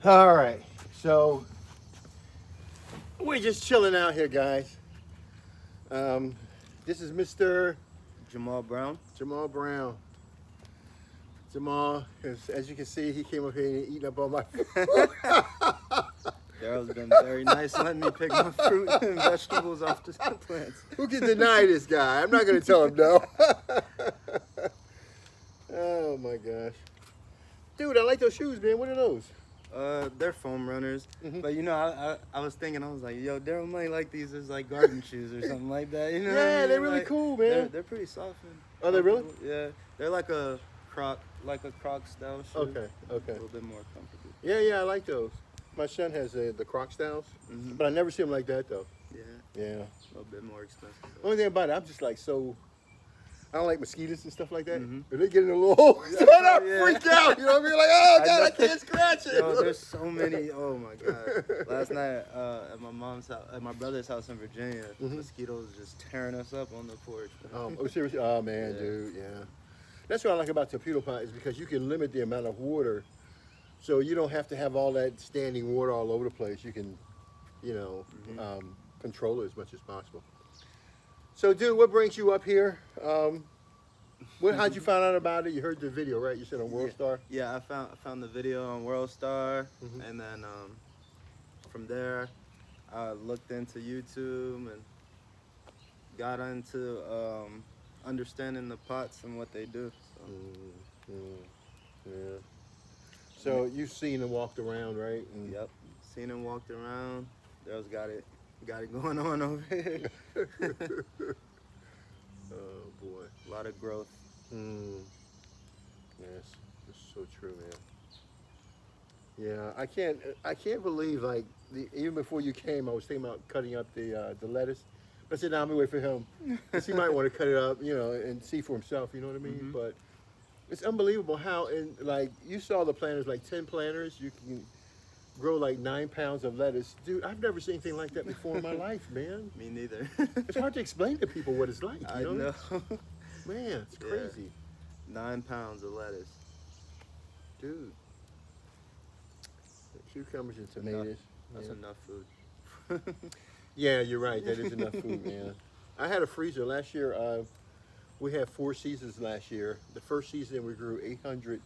All right, so we're just chilling out here, guys. This is Mr. Jamal Brown. Jamal Brown. Jamal, as you can see, he came up here and eating up all my food. Daryl's been very nice letting me pick my fruit and vegetables off the plants. Who can deny this guy? I'm not going to tell him no. Oh my gosh. Dude, I like those shoes, man. What are those? They're foam runners, Mhm. but you know, I was thinking, I was like, yo, Daryl might like these as like garden shoes or something like that. You know? what I Yeah, mean? they're really Like, cool, man. They're pretty soft. And Are they really? Yeah, they're like a croc style shoe. Okay, okay. A little bit more comfortable. Yeah, I like those. My son has the Croc styles, but I never see them like that though. Yeah, Yeah. a little bit more expensive. Only thing about it, I'm just like so. I don't like mosquitoes and stuff like that. Mhm. If they get in a little hole, so I Yeah. freak out. You know what I mean? Like, oh I god, I know. can't scratch it. Yo, there's so many. Oh my god! Last night at my mom's house, at my brother's house in Virginia, mosquitoes just tearing us up on the porch. Oh, seriously? Oh man, Yeah. dude, yeah. That's what I like about Torpedopot is because you can limit the amount of water, so you don't have to have all that standing water all over the place. You can, you know, control it as much as possible. So, dude, what brings you up here? How'd you find out about it? You heard the video, right? You said on World Star. Yeah, I found the video on World Star, and then from there, I looked into YouTube and got into understanding the pots and what they do. So. Yeah. So you've seen and walked around, right? And Yep, seen him walked around. Daryl's got it going on over here. Oh boy. A lot of growth. Yes, it's so true, man. Yeah, I can't believe like even before you came, I was thinking about cutting up the lettuce. But I said, "Nah, I'm gonna wait for him, because he might want to cut it up, you know, and see for himself. You know what I mean?" But it's unbelievable how, like you saw the planters, like 10 planters, you can grow like 9 pounds of lettuce. Dude, I've never seen anything like that before in my life, man. Me neither. It's hard to explain to people what it's like. You I know. Man, it's Yeah. crazy. 9 pounds of lettuce. Dude. Cucumbers and tomatoes. That's Yeah. enough food. Yeah, you're right. That is enough food, man. I had a freezer last year. We had 4 seasons last year. The first season we grew 800.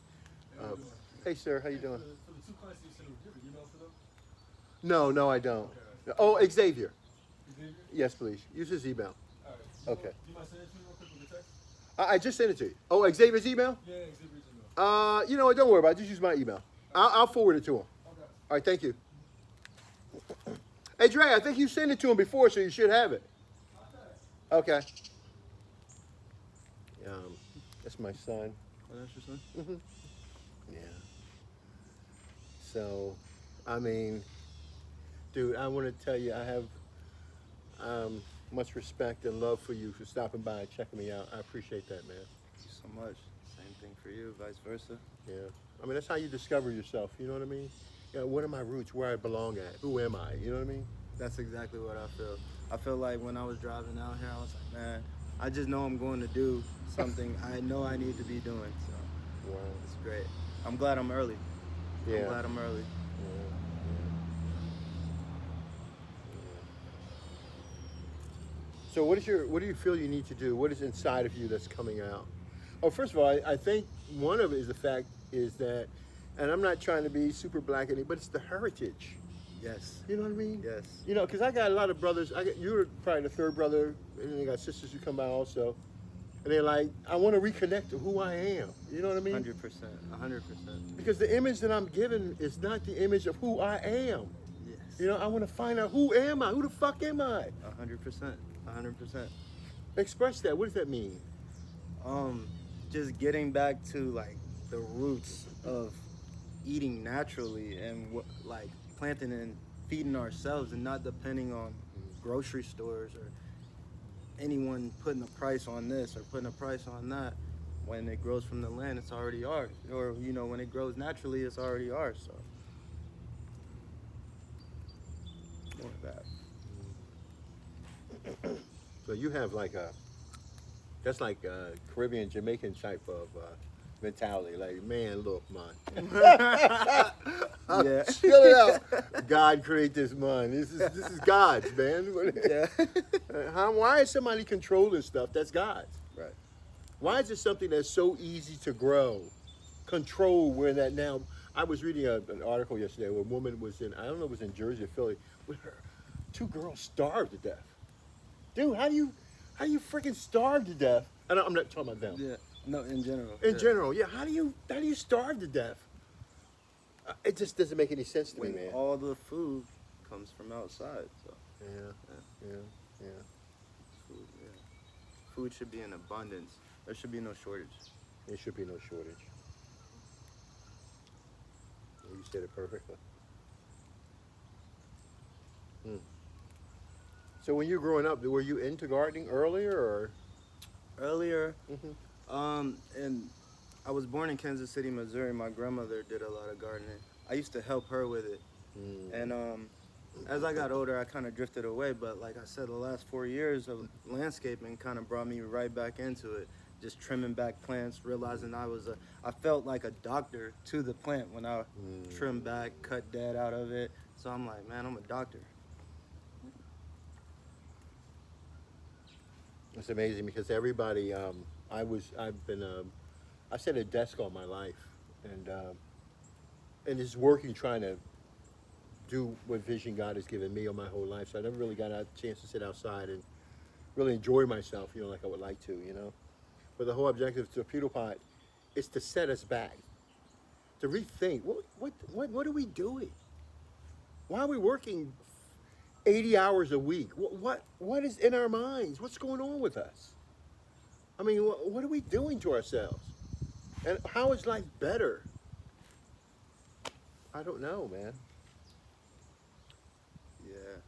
Hey, sir, how you doing? For the 2 clients you sent over, email for them? No, I don't. Oh, Xavier. Xavier? Yes, please. Use his email. All right. Okay. Do you mind sending it to me real quick with the text? I just sent it to you. Oh, Xavier's email? Yeah, Xavier's email. You know what? Don't worry about it. Just use my email. I'll forward it to him. Okay. All right, thank you. Hey, Dre, I think you sent it to him before, so you should have it. Okay. That's my son. Oh, that's your son? Yeah. So, I mean, dude, I want to tell you, I have much respect and love for you for stopping by and checking me out. I appreciate that, man. Thank you so much. Same thing for you, vice versa. Yeah. I mean, that's how you discover yourself. You know what I mean? You know, what are my roots? Where I belong at? Who am I? You know what I mean? That's exactly what I feel. I feel like when I was driving out here, I was like, man, I just know I'm going to do something I know I need to be doing. So Wow. it's great. I'm glad I'm early. Yeah. I'm glad I'm early. So what do you feel you need to do? What is inside of you that's coming out? Oh, first of all, I think one of it is the fact is that, and I'm not trying to be super black, but it's the heritage. Yes. You know what I mean? Yes. You know, because I got a lot of brothers. You're probably the 3rd brother, and then I got sisters who come by also. And they're like, I want to reconnect to who I am. You know what I mean? 100%. 100%. Because the image that I'm given is not the image of who I am. Yes. You know, I want to find out who am I? Who the fuck am I? 100%. 100%. Express that. What does that mean? Just getting back to like the roots of eating naturally and like planting and feeding ourselves and not depending on grocery stores or anyone putting a price on this or putting a price on that. When it grows from the land, it's already ours. Or, you know, when it grows naturally, it's already ours. So, more of that. So you have like that's like a Caribbean, Jamaican type of mentality. Like, man, look, man. out. Yeah. Spill it out. God create this mind. This is God's, man. Yeah. Why is somebody controlling stuff that's God's? Right. Why is it something that's so easy to grow, control where that now? I was reading an article yesterday where a woman was in, I don't know, it was in Jersey or Philly, where her two girls starved to death. Dude, how do you freaking starve to death? I'm not talking about them. Yeah. No, in general. In general, yeah. How do you starve to death? It just doesn't make any sense to When me, man. all the food comes from outside, so Yeah. food, yeah. Food should be in abundance. There should be no shortage. There should be no shortage. You said it perfectly. So when you were growing up, were you into gardening earlier, or? Earlier, and I was born in Kansas City, Missouri. My grandmother did a lot of gardening. I used to help her with it. And as I got older, I kind of drifted away. But like I said, the last 4 years of landscaping kind of brought me right back into it. Just trimming back plants, realizing I felt like a doctor to the plant when I trimmed back, cut dead out of it. So I'm like, man, I'm a doctor. It's amazing because everybody, I've sat at a desk all my life, and just working trying to do what vision God has given me all my whole life. So I never really got a chance to sit outside and really enjoy myself, like I would like to. But the whole objective of Torpedopot is to set us back, to rethink what are we doing? Why are we working 80 hours a week? What is in our minds? What's going on with us? I mean, what are we doing to ourselves? And how is life better? I don't know, man. Yeah.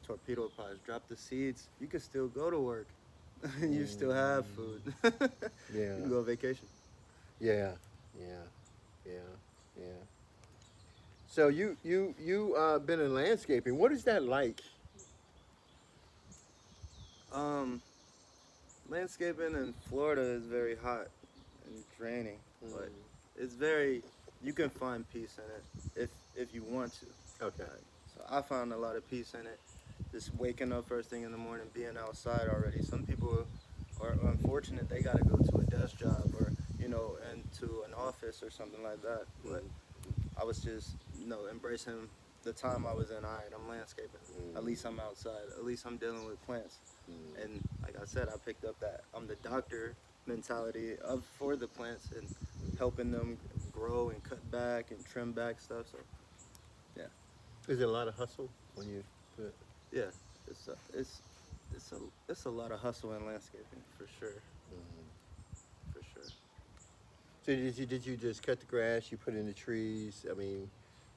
Torpedopots, drop the seeds. You can still go to work. You still have food. Yeah. You can go on vacation. Yeah. So you been in landscaping. What is that like? Landscaping in Florida is very hot and draining, but it's you can find peace in it if you want to. Okay. So I found a lot of peace in it. Just waking up first thing in the morning, being outside already. Some people are unfortunate; they got to go to a desk job or into an office or something like that. But I was just embracing the time I was in. All right, I'm landscaping. At least I'm outside. At least I'm dealing with plants. And like I said, I picked up that I'm the doctor mentality for the plants and helping them grow and cut back and trim back stuff. So yeah. Is it a lot of hustle when you do it? Yeah, it's a lot of hustle in landscaping for sure. For sure. So did you just cut the grass? You put in the trees? I mean,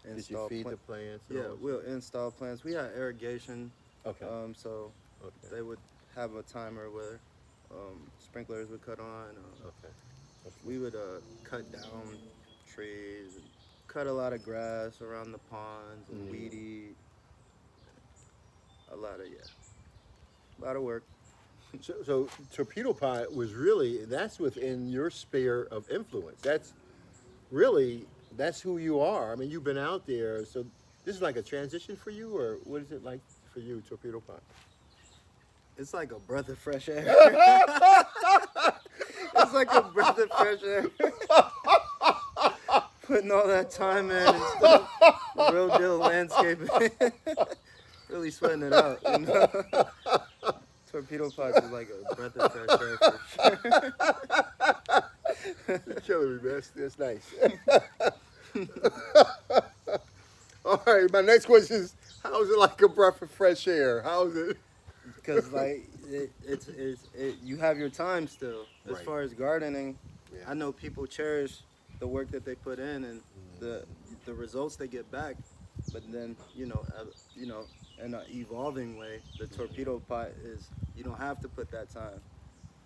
did you feed the plants? and Yeah, all that we'll install plants. We had irrigation. Okay. So Okay. they would have a timer where sprinklers would cut on. Okay. We would cut down trees and cut a lot of grass around the ponds and weed eat. A lot of work. So Torpedopot was really, that's within your sphere of influence. That's who you are. I mean, you've been out there. So this is like a transition for you, or what is it like for you, Torpedopot? It's like a breath of fresh air. It's like a breath of fresh air. Putting all that time in and stuff. Real deal landscaping. Really sweating it out, Torpedopots is like a breath of fresh air for sure. You're killing me, man. That's nice. All right, my next question is, how is it like a breath of fresh air? How is it? Because like you have your time still. As Right. far as gardening, Yeah. I know people cherish the work that they put in and the results they get back. But then in an evolving way, the Torpedopot is you don't have to put that time.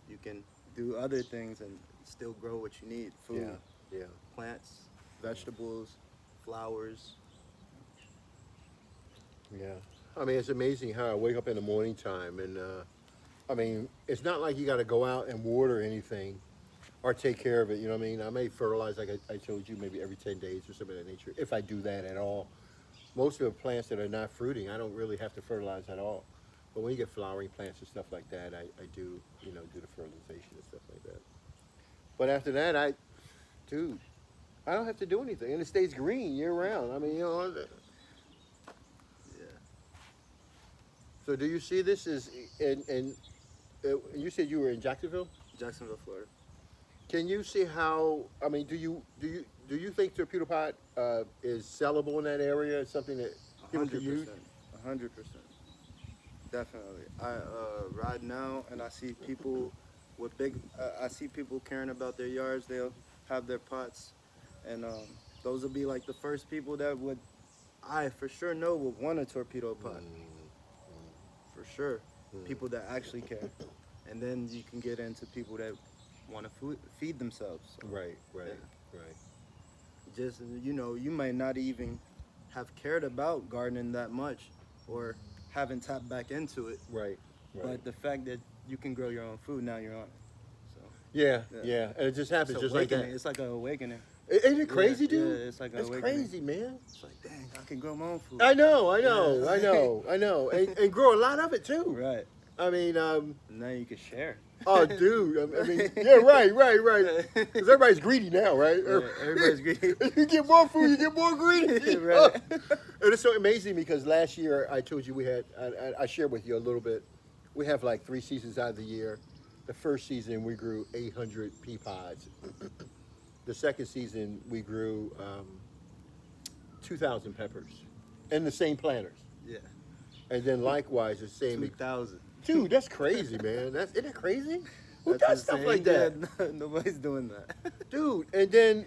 You can do other things and still grow what you need: food, Yeah. plants, vegetables, flowers. Yeah. I mean, it's amazing how I wake up in the morning time, and I mean, it's not like you got to go out and water anything. or take care of it. You know what I mean? I may fertilize, like I told you, maybe every 10 days or something of that nature, if I do that at all. Most of the plants that are not fruiting, I don't really have to fertilize at all. But when you get flowering plants and stuff like that, I do, do the fertilization and stuff like that. But after that, dude, I don't have to do anything, and it stays green year round. I mean, Yeah. So do you see this as, and you said you were in Jacksonville? Jacksonville, Florida. Can you see how? I mean, do you think Torpedopot is sellable in that area? It's something that people could use. 100%. Definitely. I ride now, and I see people with big. I see people caring about their yards. They'll have their pots, and those will be like the first people that I for sure know would want a torpedo pot. For sure. People that actually care, and then you can get into people that want to feed themselves. So, Right. yeah. Just you might not even have cared about gardening that much, or haven't tapped back into it. Right. But the fact that you can grow your own food, now you're on it. So Yeah, and it just happens it's just like that. awakening. It's like an awakening. Ain't it crazy, Yeah, dude? yeah, it's like an That's awakening. crazy, man. It's like, dang, I can grow my own food. I know, Yeah. and grow a lot of it too. Right. I mean, Now you can share. oh, dude. I mean, yeah, right. Because everybody's greedy now, right? Yeah, everybody's greedy. You get more food, you get more greedy. Right. And it's so amazing because last year I told you I shared with you a little bit. We have like 3 seasons out of the year. The first season we grew 800 pea pods. The second season we grew 2,000 peppers in the same planters. Yeah. And then likewise the same. 2,000. Dude, that's crazy, man. Isn't that crazy? Who That's does stuff insane. like that? Yeah, nobody's doing that. Dude, and then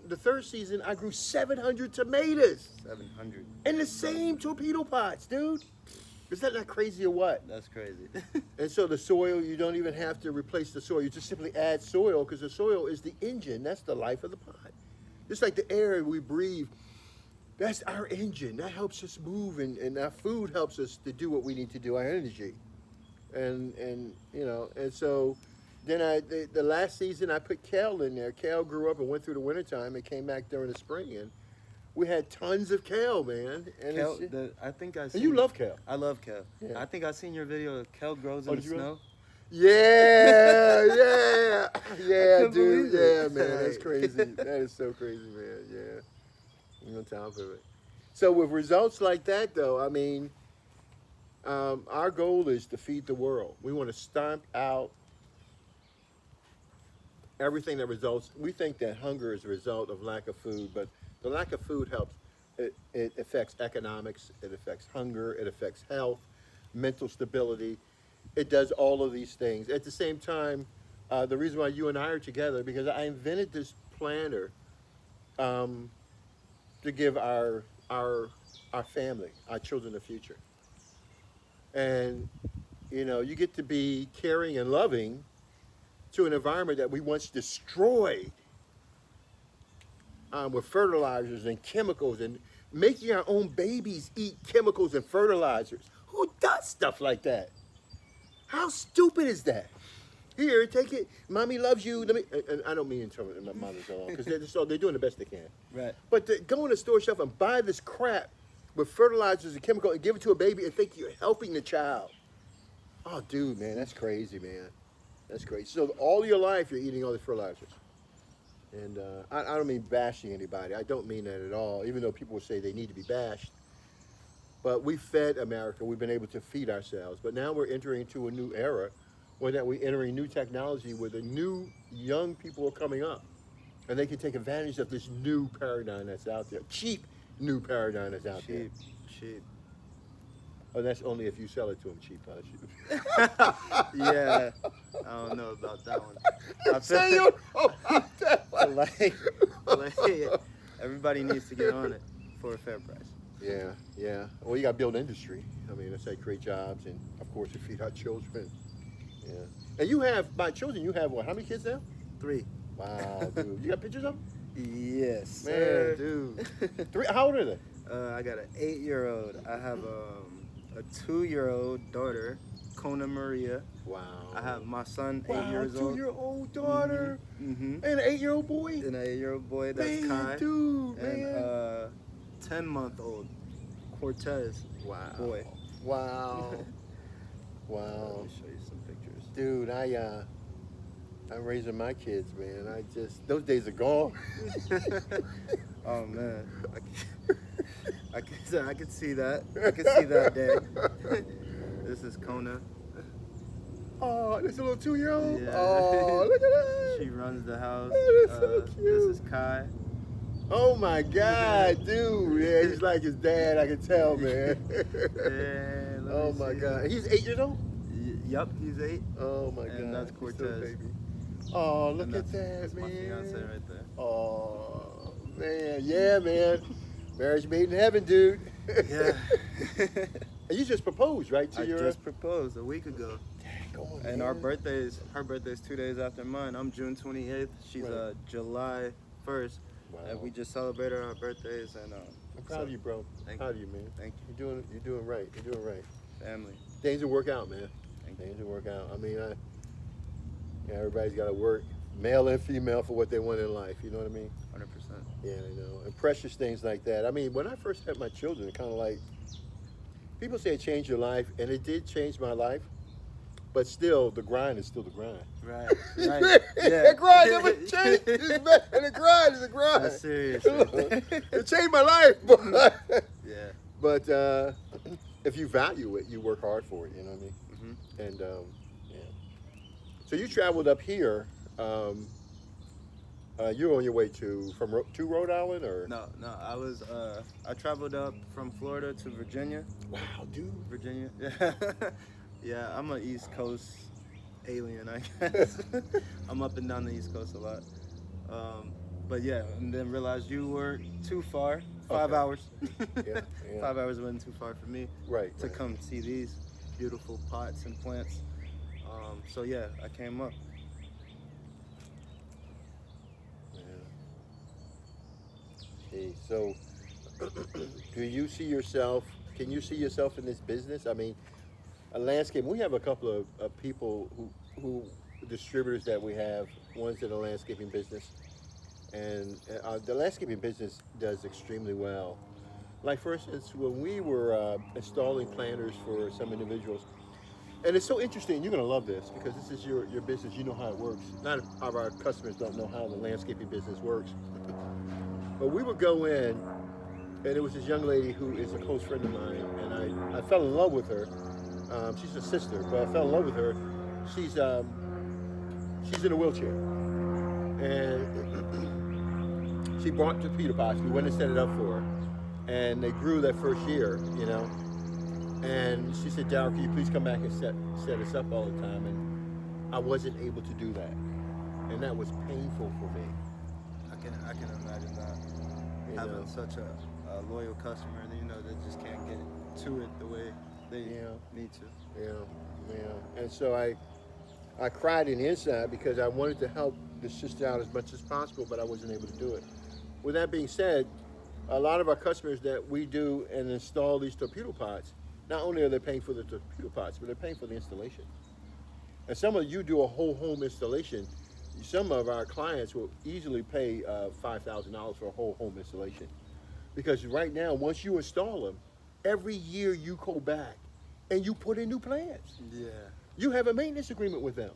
the third season I grew 700 tomatoes 700. in the same torpedo pots, dude. Is that not crazy or what? That's crazy. And so the soil, you don't even have to replace the soil. You just simply add soil because the soil is the engine. That's the life of the pot. Just like the air we breathe, that's our engine. That helps us move, and our food helps us to do what we need to do, our energy. And so then the last season I put kale in there. Kale grew up and went through the wintertime and came back during the spring, and we had tons of kale, man. And Kale, I think I and seen. you love kale. I love kale. Yeah. I think I seen your video of kale grows Oh, in the did you really? snow. Yeah, couldn't dude. believe Yeah, it. man, that's crazy. That is so crazy, man. Yeah, I'm on top of it. So with results like that, though, I mean, our goal is to feed the world. We want to stomp out everything that results. We think that hunger is a result of lack of food, but the lack of food helps. It affects economics. It affects hunger. It affects health, mental stability. It does all of these things. At the same time, the reason why you and I are together, because I invented this planter to give our family, our children, the future. And, you get to be caring and loving to an environment that we once destroyed with fertilizers and chemicals and making our own babies eat chemicals and fertilizers. Who does stuff like that? How stupid is that? Here, take it. Mommy loves you. And I don't mean in terms of my mother's all, because they're doing the best they can. Right. But to go in the store shelf and buy this crap with fertilizers and chemical and give it to a baby and think you're helping the child. Oh, dude, man, that's crazy, man. That's crazy. So all your life you're eating all the fertilizers. And I don't mean bashing anybody. I don't mean that at all, even though people will say they need to be bashed. But we fed America. We've been able to feed ourselves. But now we're entering into a new era where that we're entering new technology where the new young people are coming up. And they can take advantage of this new paradigm that's out there. Cheap new paradigm that's out there. Cheap. Oh, that's only if you sell it to them cheap, huh? Yeah. I don't know about that one. I Say feel you know about that one. like everybody needs to get on it for a fair price. Yeah. Well, you got to build industry. I mean, that's how you create jobs, and of course, you feed our children. Yeah. And you have, by children, you have what? How many kids now? 3. Wow, dude. You got pictures of them? Yes, Man, sir. dude. 3. How old are they? I got an 8-year-old. I have a 2-year-old daughter, Kona Maria. Wow. I have my son, wow, 8 years old. 2-year-old daughter. Mm-hmm. And an 8-year-old boy? And an 8-year-old boy, that's Man, Kai. dude, And man. 10-month-old Cortez. Wow. Boy. Wow. Let Wow. me show you some pictures. Dude, I'm raising my kids, man. Those days are gone. Oh man, I can see that. I can see that day. This is Kona. Oh, this little 2-year-old. Yeah. Oh, look at that. She runs the house. Oh, that's so cute. This is Kai. Oh my God, dude. Yeah, he's like his dad. I can tell, man. Yeah. Let Oh me my see. God. He's 8 years old. Yup, he's 8. Oh my God. And that's He's still a Cortez. baby. Oh, look And at that, that's man. my fiance right there. Oh man, yeah, man. Marriage made in heaven, dude. Yeah. And you just proposed, right? To I your. just proposed a week ago. Daggone, And man. her birthday's 2 days after mine. I'm June 28th. She's Right. July 1st. Wow. And we just celebrated our birthdays. And I'm proud of you, bro. Thank Proud of you, man. Thank You're doing right. You're doing right. family. Things will work out, man. Thank you. Things will work out. I mean, yeah, everybody's got to work, male and female, for what they want in life. You know what I mean? 100%. Yeah, I know. And precious things like that. I mean, when I first had my children, kind of like, people say it changed your life, and it did change my life. But still, the grind is still the grind. Right. Right. Yeah. The grind never changed. And the grind is a grind. That's serious. It changed my life. But, Yeah. but if you value it, you work hard for it. You know what I mean? Mm-hmm. And yeah. So you traveled up here. You're on your way to Rhode Island, or? No. I traveled up from Florida to Virginia. Wow, dude. Virginia. Yeah. Yeah, I'm an East Coast alien, I guess. I'm up and down the East Coast a lot. But yeah, and then realized you were too far. 5 Okay. hours. Yeah, yeah. 5 hours wasn't too far for me Right. to right. come see these beautiful pots and plants. So yeah, I came up. Yeah. Okay, so do you see yourself? Can you see yourself in this business? I mean, a landscape. We have a couple of people who distributors that we have. One's in the landscaping business, and the landscaping business does extremely well. Like for instance, when we were installing planters for some individuals, and it's so interesting. You're gonna love this because this is your business. You know how it works. Not of our customers don't know how the landscaping business works, but we would go in, and it was this young lady who is a close friend of mine, and I fell in love with her. She's a sister, but I fell in love with her. She's in a wheelchair, and she brought Torpedopots. We went and set it up for her, and they grew that first year, you know. And she said, "Darryl, can you please come back and set us up all the time?" And I wasn't able to do that, and that was painful for me. I can imagine that. You Having know? such a loyal customer, that just can't get to it the way they need to. Yeah. And so I cried in the inside because I wanted to help the sister out as much as possible, but I wasn't able to do it. With that being said, a lot of our customers that we do and install these torpedo pots, not only are they paying for the torpedo pots, but they're paying for the installation. And some of you do a whole home installation. Some of our clients will easily pay $5,000 for a whole home installation. Because right now, once you install them, every year you go back and you put in new plants. Yeah. You have a maintenance agreement with them.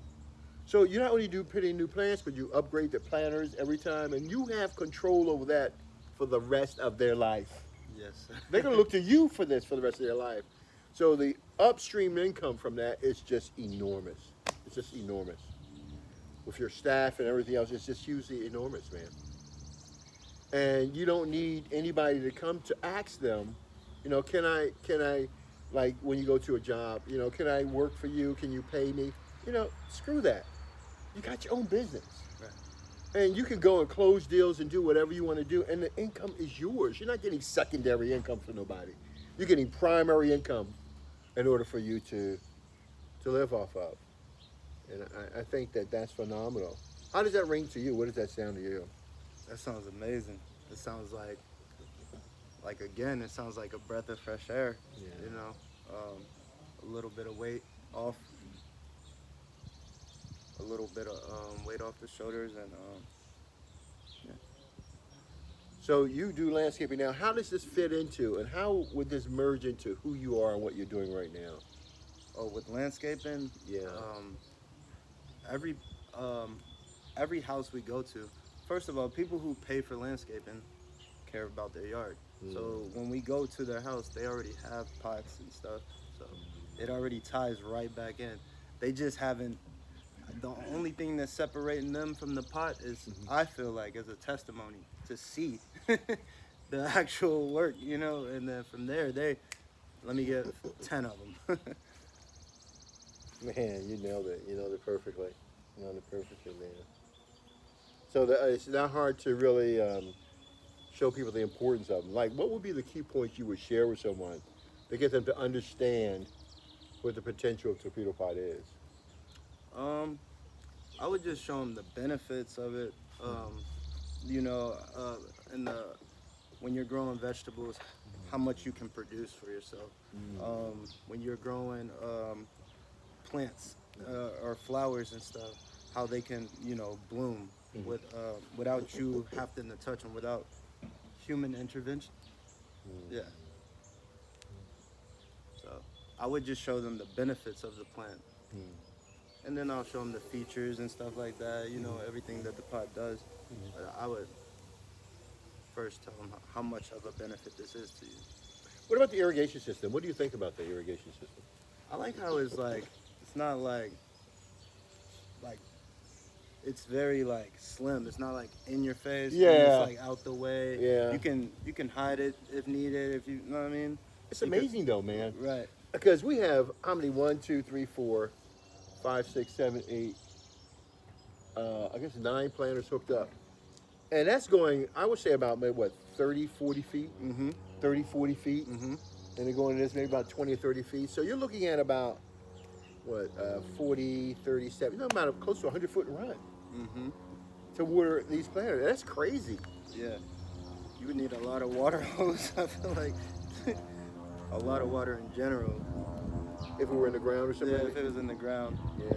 So you not only do put in new plants, but you upgrade the planters every time, and you have control over that for the rest of their life. Yes. They're gonna look to you for this for the rest of their life. So the upstream income from that is just enormous. It's just enormous. With your staff and everything else, it's just hugely enormous, man. And you don't need anybody to come to ask them, can I, like when you go to a job, can I work for you? Can you pay me? Screw that. You got your own business. Right. And you can go and close deals and do whatever you want to do, and the income is yours. You're not getting secondary income from nobody. You're getting primary income in order for you to live off of. And I think that's phenomenal. How does that ring to you? What does that sound to you? That sounds amazing. It sounds like again, it sounds like a breath of fresh air. Yeah. A little bit of weight off, a little bit of weight off the shoulders, and So you do landscaping now. How does this fit into, and how would this merge into who you are and what you're doing right now? with landscaping, Yeah. every every house we go to, first of all, people who pay for landscaping care about their yard. So when we go to their house, they already have pots and stuff. So it already ties right back in. They just haven't. The only thing that's separating them from the pot is, I feel like, as a testimony to see the actual work, you know. And then from there, let me get 10 of them. Man, you nailed it. You nailed it perfectly. You nailed it perfectly, man. So it's not hard to really show people the importance of them. Like, what would be the key points you would share with someone to get them to understand what the potential of Torpedopot is? I would just show them the benefits of it. You know, in the when you're growing vegetables, how much you can produce for yourself. When you're growing plants or flowers and stuff, how they can, you know, bloom without you having to touch them, without human intervention. Yeah. So I would just show them the benefits of the plant. And then I'll show them the features and stuff like that, you know, everything that the pot does. But I would first tell them how much of a benefit this is to you. What about the irrigation system? What do you think about the irrigation system? I like how it's like, it's not like it's very like slim. It's not like in your face. Yeah. It's like out the way. Yeah. You can hide it if needed, if you know what I mean. It's amazing though, man. Right. Because we have how many? 1, 2, 3, 4, 5, 6, 7, 8. I guess 9 planters hooked up, and that's going. I would say about maybe what 30, 40 feet. 30, 40 feet. And they're going to this maybe about 20 or 30 feet. So you're looking at about what 40, 37. You know, about close to 100-foot run to water these planters. That's crazy. Yeah. You would need a lot of water hose. I feel like a lot of water in general. If it were in the ground or something. Yeah, if it was in the ground. Yeah.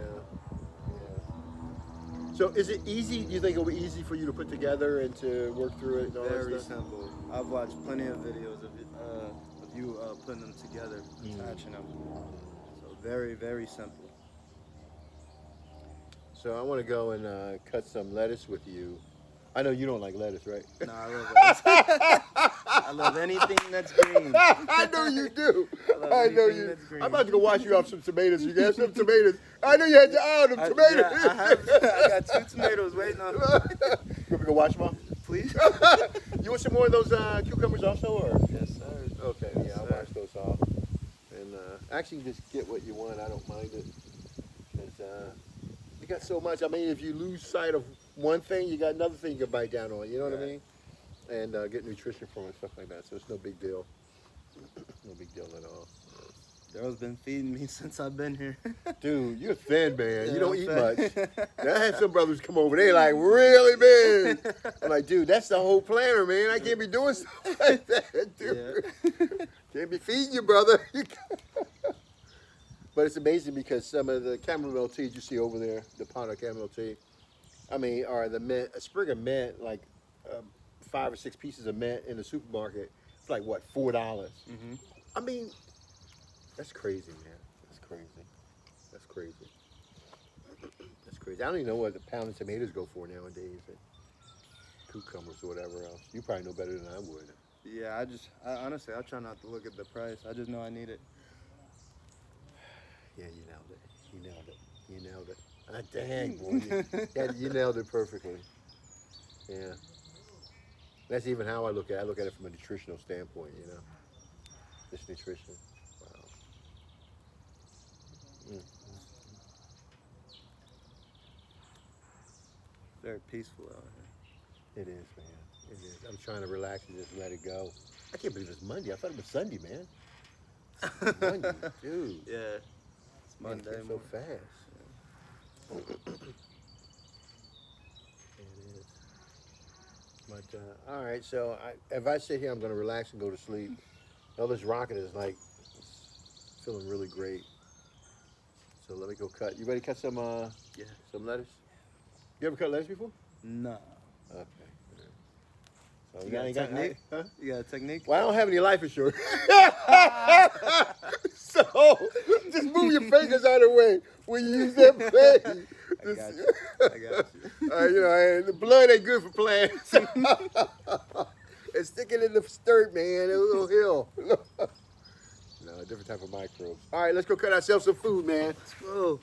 So is it easy? Do you think it'll be easy for you to put together and to work through it and all Very that stuff? simple. I've watched plenty of videos of you putting them together, attaching them. So very, very simple. So I want to go and cut some lettuce with you. I know you don't like lettuce, right? No, I love lettuce. I love anything that's green. I know you do. I know anything you. that's green. I'm about to go wash you off some tomatoes. You got some tomatoes. I know you had your eye on them tomatoes. Yeah, I got 2 tomatoes waiting on me. You want me to go wash them off? Please. You want some more of those cucumbers also, or? Yes, sir. Okay, Yes, yeah, I'll sir. wash those off. And actually, just get what you want. I don't mind it. You got so much. I mean, if you lose sight of one thing, you got another thing you can bite down on. You know what I mean? And get nutrition from it and stuff like that. So it's no big deal. No big deal at all. Daryl's been feeding me since I've been here. Dude, you're thin, man. Yeah, You don't I'm eat fat. much. I had some brothers come over. They like really big. I'm like, dude, that's the whole planter, man. I can't be doing stuff like that, dude. Yeah. Can't be feeding you, brother. But it's amazing because some of the chamomile teas you see over there, the pot of chamomile tea, I mean, are the mint, a sprig of mint, like 5 or 6 pieces of mint in the supermarket. It's like what, $4? I mean, that's crazy, man. That's crazy. That's crazy. That's crazy. I don't even know what a pound of tomatoes go for nowadays. And cucumbers or whatever else. You probably know better than I would. Yeah, honestly, I try not to look at the price. I just know I need it. Yeah, you nailed it. You nailed it. You nailed it. Ah, dang, boy. You nailed it perfectly. Yeah. That's even how I look at it. I look at it from a nutritional standpoint, you know. Just nutrition. Wow. Very peaceful out here. It is, man. It is. I'm trying to relax and just let it go. I can't believe it's Monday. I thought it was Sunday, man. Monday, dude. Yeah. It's Man, Monday. it came so morning. fast. It is. But, all right, so if I sit here, I'm going to relax and go to sleep. All this rocking is like feeling really great. So let me go cut. You ready to cut some Yeah. some lettuce? You ever cut lettuce before? Nah. Okay. So You got a ain't technique? huh? You got a technique? Well, I don't have any life insurance. So just move your fingers out of the way when you use that blade. I got you. I got you. You know, and the blood ain't good for plants. And stick it in the dirt, man. It'll heal. No, a different type of microbes. All right, let's go cut ourselves some food, man. Let's go.